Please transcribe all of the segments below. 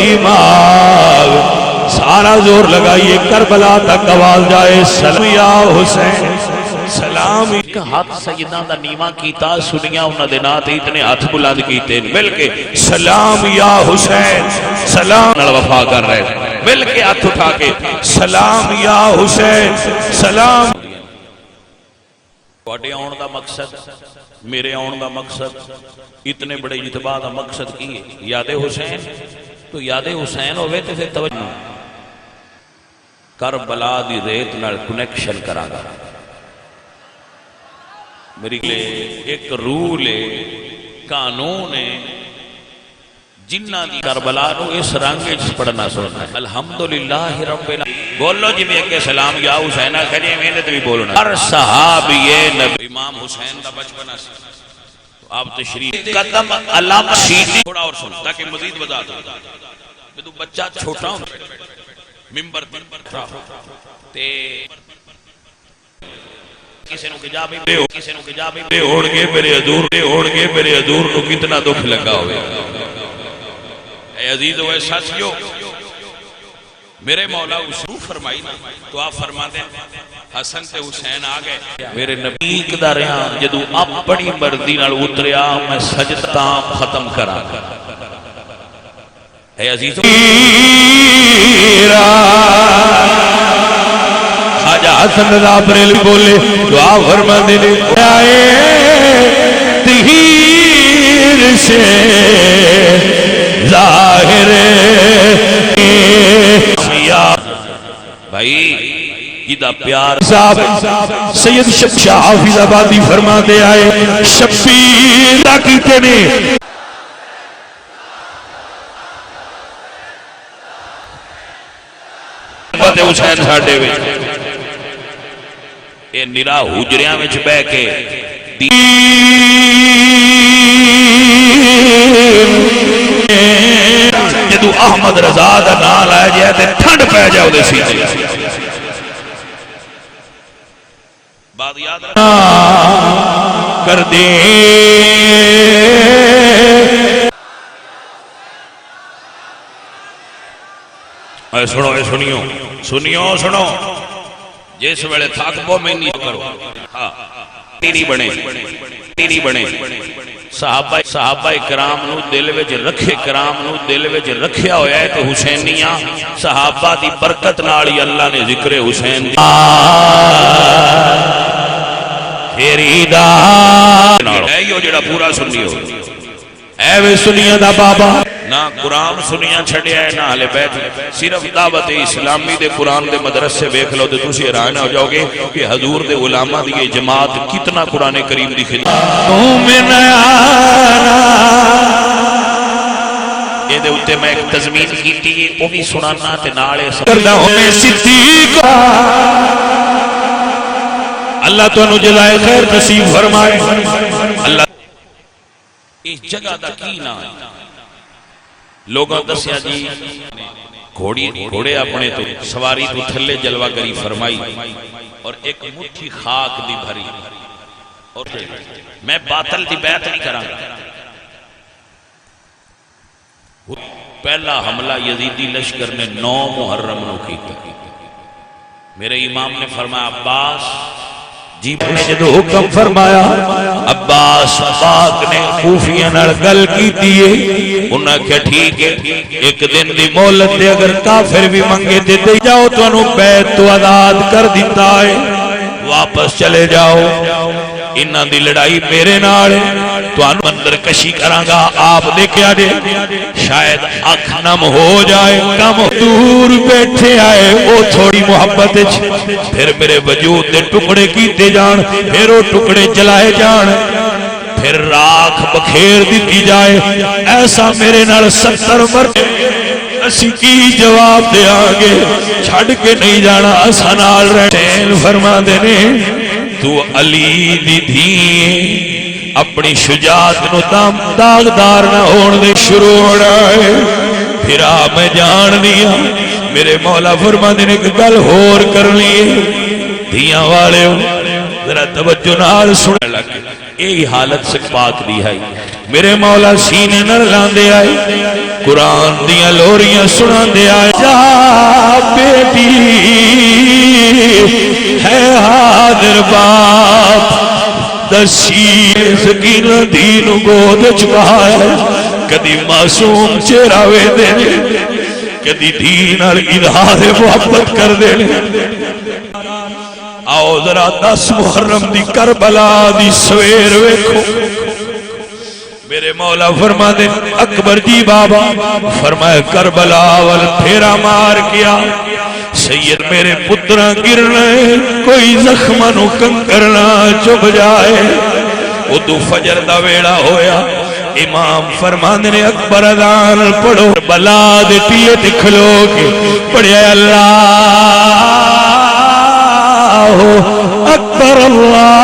دماغ سارا زور لگائیے کربلا تک آواز جائے سلام یا حسین سلام ایک ہاتھ سیدنا دا نیمہ کیتا سنیا انہاں دے نات اتنے ہاتھ بلند کیتے مل کے سلام یا حسین سلام نال وفا کر رہے مل کے ہاتھ اٹھا کے سلام یا حسین سلام تواڈے آن دا مقصد میرے آن دا مقصد اتنے بڑے اجتماع دا مقصد کی ہے یاد حسین تو یاد حسین ہوئے تو پھر توجہ کربلا دی ریت نال کنیکشن کرا گا میری لے ایک رول ہے قانون ہے جنہ دی کربلا نو اس رنگ پڑھنا سننا ہے الحمدللہ رب العالمین بولو جی میں کہ سلام یا حسین کہنے میں نے تو بھی بولنا ہر صحابی نبی امام حسین دا بچپنا سی تو آپ تشریف قدم علامہ سیدھی تھوڑا اور سن تاکہ مزید وضاحت ہو میں تو بچہ چھوٹا ہوں ممبر تے کسی نو کہ جا بھی کسی نو کہ جا بھی اوڑ کے میرے حضور نو کتنا دکھ لگا ہوئے اے عزیز و ساتھیو میرے مولا اسرو فرمائی نا تو آپ فرماتے ہیں حسن تے حسین آگئے میرے نبی دا رہا جدو اپنی مردی نال اتریا میں سجدتا ختم کرا اے عزیز خواجہ حسن رضا بریلوی بولے دعا فرماندے نے آئے تہیر سے ظاہر بھائی جدہ پیار صاحب سید شاہ حافظ آبادی فرما دے آئے شبیر دا کیتے نے بات حسین ساڑھے وے اے نرا حجریاں میں بے کے جدو احمد رضا دا نال آئے جائے تے ٹھنڈ پہ جاؤ دے سی بات یاد کر دے اے سنو اے سنو جس ویلے تھاک پو میں نہیں کرو تیری بنے صحابہ کرام نو دل وچ رکھے کرام نو دل وچ رکھیا ہویا ہے تو حسینیاں صحابہ دی برکت نالی اللہ نے ذکر حسین تیری دا اے یو جڑا پورا سنی ہو اے وے سنیاں دا بابا نہ قرآن سنیاں چھڑیا ہے نہ اہل بیت صرف دعوت اسلامی دے قرآن دے مدرسے بیکھ لو تو تسی حیران ہو جاؤ گے کہ حضور دے علماء دی جماعت کتنا قرآن کریم دی خدمت یہ دے اتے میں ایک تضمین کیتی ہے وہ بھی سنانا تے نالے اللہ تو انہوں جلائے خیر نصیب فرمائے اللہ اس جگہ دا کی نا لوگوں دسیا جی گھوڑے اپنے تو سواری تو تھلے جلوہ گری فرمائی اور ایک مٹھی خاک دی بھری اور میں باطل دی بیعت نہیں کراں پہلا حملہ یزیدی لشکر نے 9 محرم نو کیتا میرے امام نے فرمایا عباس جی نے جدو حکم فرمایا عباس پاک نے خوفیاں نال گل کیتی ہے انہاں کہ ٹھیک ہے ایک دن دی مہلت دے اگر کافر بھی منگے تے دے جاؤ تو انہوں بیت تو آزاد کر دیتا ہے واپس چلے جاؤ انہاں دی لڑائی میرے نال تو انہوں اندر کشی کرانگا آپ دیکھیا دے شاید اکھ نم ہو جائے کم دور بیٹھے آئے وہ تھوڑی محبت پھر میرے وجود دے ٹکڑے کیتے جان پھر وہ ٹکڑے جلائے جان پھر راکھ بکھیر دیتی جائے ایسا میرے نال 70 مرد اسی کی جواب دے آگے چھڑ کے نہیں جانا اسا نال رہن فرما دینے تو علی دی دھی اپنی شجاعت نو داغدار نہ ہون دے شروع ہونا ہے پھر میں جان دیا میرے مولا فرما دینے کہ گل ہور کر لیے دھیاں والے ذرا توجہ نال سننے لگے یہی حالت سے پاک دی ہے میرے مولا سینے نال لاندے آئے قرآن دیاں لوریاں سنا دے آئے جا بیٹی ہے حاضر باپ دسی سکینہ دین گود چکا ہے کدی معصوم چہرہ وے دینے کدی دین اور اظہار محبت کر دینے آؤ ذرا 10 محرم دی کربلا دی سویر ویکھو میرے مولا فرما دے اکبر جی بابا فرمائے کربلا وال پھیرا مار کیا سید میرے پترہ گرنے کوئی زخمانو کنکرنا چب جائے ادو فجر دا ویڑا ہویا امام فرماندے نے اکبر اذان پڑھو بلا دیتی ہے کھلو کے پڑھے اللہ اکبر اللہ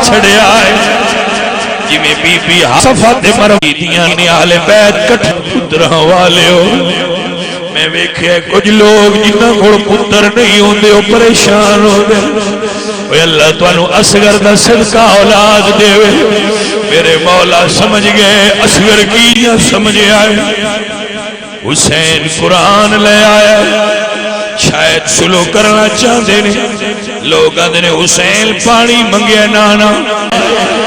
چھڑے آئے جی میں بی بی صفات مرمی دیاں نے آل بیت کٹھ پترہ والے ہو میں ویکھے کچھ لوگ جنہاں گھڑ پتر نہیں ہوندے وہ پریشان ہوندے اے اللہ تو انہوں اصغر دا صدقہ اولاد دے وے میرے مولا سمجھ گئے اصغر کی سمجھ آئے حسین قرآن لے آیا شاید سلو کرنا چاہتے ہیں لوگ آدھے نے حسین پانی منگیا نانا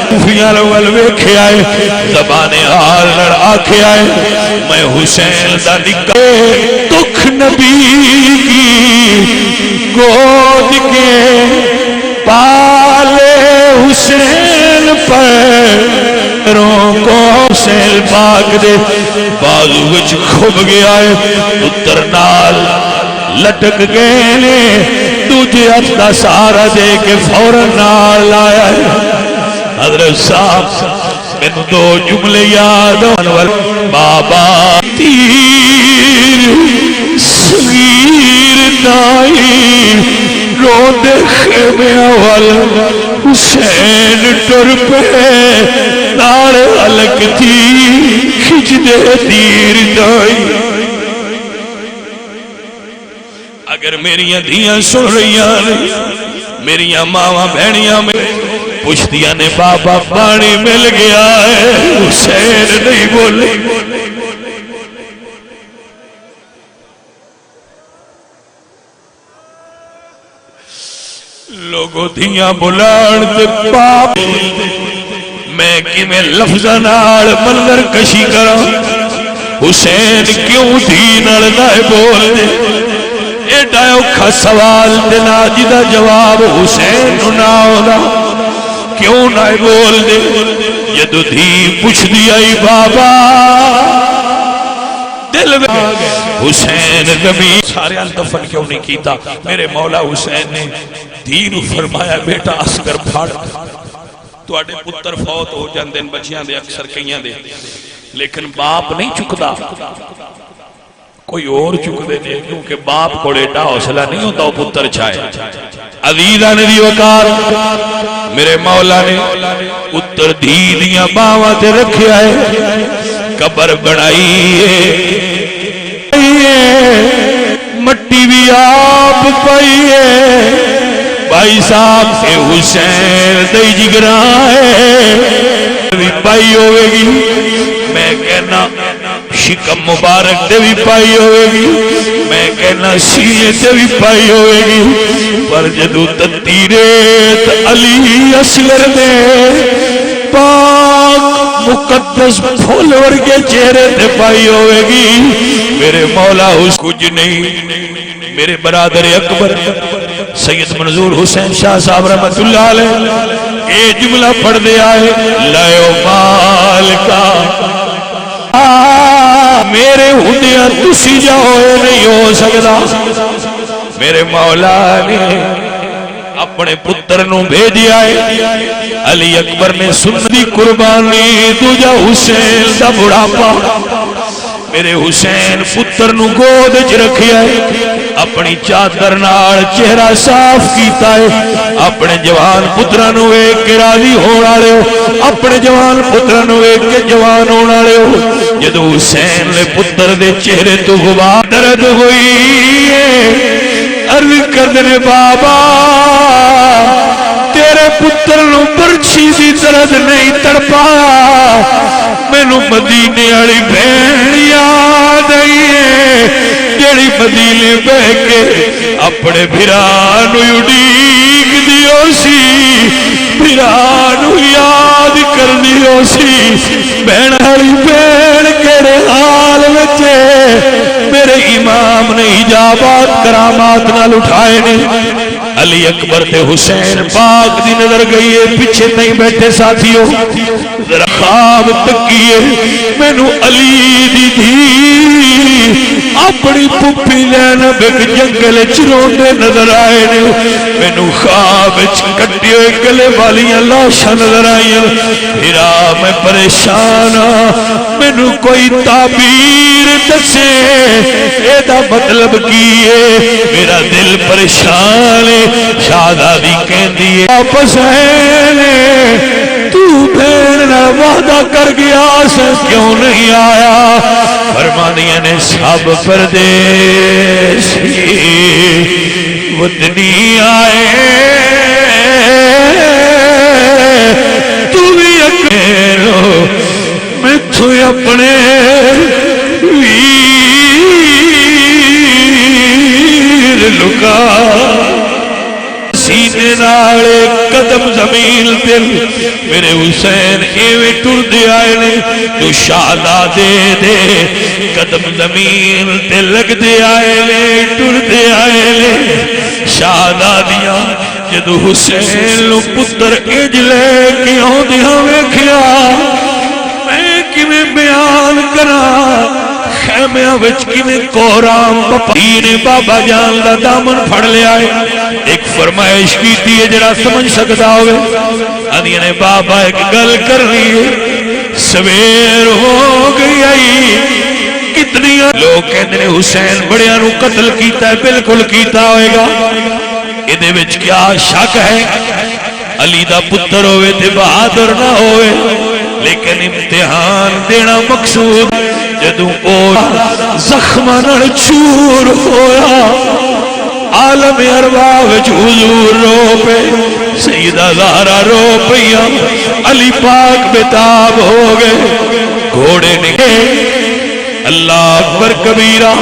کوفیاں لوگ ویکھے آئے زبان حال لڑ آکھے آئے میں حسین دا نکلے دکھ نبی کی گود کے پالے حسین پیروں کو حسین پاک دے بازو وچ کھب گیا ہے پتر نال لٹک گئے نے تجھے اپنا سارا دے کے فوراً نال آیا ہے حضرت صاحب میں دو جملے یاد بابا تیر صغیر نائی رو دے خیمے اول حسین ٹر پہ نار علق تھی کھچ دے تیر نائی اگر میریاں دیاں سن رہیاں میریاں ماواں بہنیاں میں پوچھتیاں نے بابا پانی مل گیا ہے حسین نہیں بولے لوگوں دیاں بلان تے باپ میں کی میں لفظہ نال منظر کشی کرا حسین کیوں دین نہ بول دے ایڈا اوکھا سوال دینا جدا جواب حسین نہ ہونا کیوں نہ بول دے جدو دھی پوچھ دیا ای بابا دل میں حسین نبی سارے دفن کیوں نہیں کیتا میرے مولا حسین نے دین فرمایا بیٹا اصغر پھاڑ تو آڑے پتر فوت ہو جاندے بچیاں دے اکثر کئیاں دے لیکن باپ نہیں چکدا کوئی اور چک دے دے کیونکہ باپ کو ڈیٹا حوصلہ نہیں ہوتا وہ پتر چھائے عزیزہ نے دی وقار میرے مولا نے پتر دھی دیاں باواں تے رکھے آئے قبر بنائی مٹی بھی آپ پائیے بھائی صاحب سے حسین دئی جگرائے بھی پائی ہوئے گی میں کہنا شکم مبارک دے بھی پائی ہوئے گی میں کہنا سینے دے بھی پائی ہوئے گی پر جدو تتیریت علی اصغر دے پاک مقدس پھول ورگے چہرے دے پائی ہوئے گی میرے مولا اس کچھ نہیں میرے برادر اکبر سید منظور حسین شاہ صاحب رحمت اللہ علیہ اے جملہ پڑھ دے آئے لائیو مال کا میرے ہدیاں تسی جاؤ نہیں ہو سکتا میرے مولا نے اپنے پتر نو بھیجی آئے علی اکبر نے سنتی قربانی تجھا حسین دا بڑھاپا میرے حسین پتر نو گود چ رکھیا ہے اپنی چادر نال چہرہ صاف کیتا ہے اپنے جوان پتراں نو ویکھ کے راضی ہون والے ہو اپنے جوان پتراں نو ویکھ کے جوان ہون والے ہو جدوں حسین نے پتر دے چہرے تو غبار درد ہوئی عرض کردے نے بابا تیرے پتر نو برچھی دی درد نہیں تڑپا مینوں مدینے والی بہن یاد آئی ہے جیڑی مدینے بہ کے اپنے بھرا نو اڈیک دیو سی بھرا نو یاد کرنی ہو سی بہن والی بہن کیڑے حال وچ میرے امام نے اجابات کرامات نال اٹھائے نے علی اکبر تے حسین پاک دی نظر گئی ہے پیچھے نہیں بیٹھے ساتھیوں ذرا خواب تکیے مینوں علی دی دھی اپنی پھپھی زینب ایک جنگل چ روندے نظر آئے نے مینوں خواب وچ کٹے ہوئے گلے والیاں لاشاں نظر آئیاں پھرا میں پریشان ہاں مینوں کوئی تعبیر دسے اے دا مطلب کی ہے میرا دل پریشان ہے شہزادی کہندی ہے واپس ہے تو بہن نال وعدہ کر گیا سے کیوں نہیں آیا فرمانیہ نے سب پردیسی وطنی آئے تو بھی اکیلو میں تو اپنے لکا سینے نالے قدم زمین دل میرے حسین ایویں ٹر دے آئے نے تو شہزادے دے قدم زمین تے لگ دے آئے نے ٹر دے آئے نے شہزادیاں جدو حسین لو پتر اج لے کے آؤندیاں ویکھیا میں کیویں بیان کراں خیمیاں وچ کیویں کورام پپی نے بابا جان دا دامن پھڑ لیا ہے ایک فرمائش کیتی ہے جڑا سمجھ سکتا ہوئے آدھی نے بابا ایک گل کرنی ہے سویر ہو گئی آئی کتنی لوگ کہندے نے حسین بڑیاں نو قتل کیتا ہے بالکل کیتا ہوئے گا ادھے وچ کیا شک ہے علی دا پتر ہوئے تے بہادر نہ ہوئے لیکن امتحان دینا مقصود جدوں او زخماں نال چور ہویا عالم ارواح وچ حضور رو پے سیدہ زہرا رو پئیاں علی پاک بتاب ہو گئے گھوڑے نکلے اللہ اکبر کبیرہ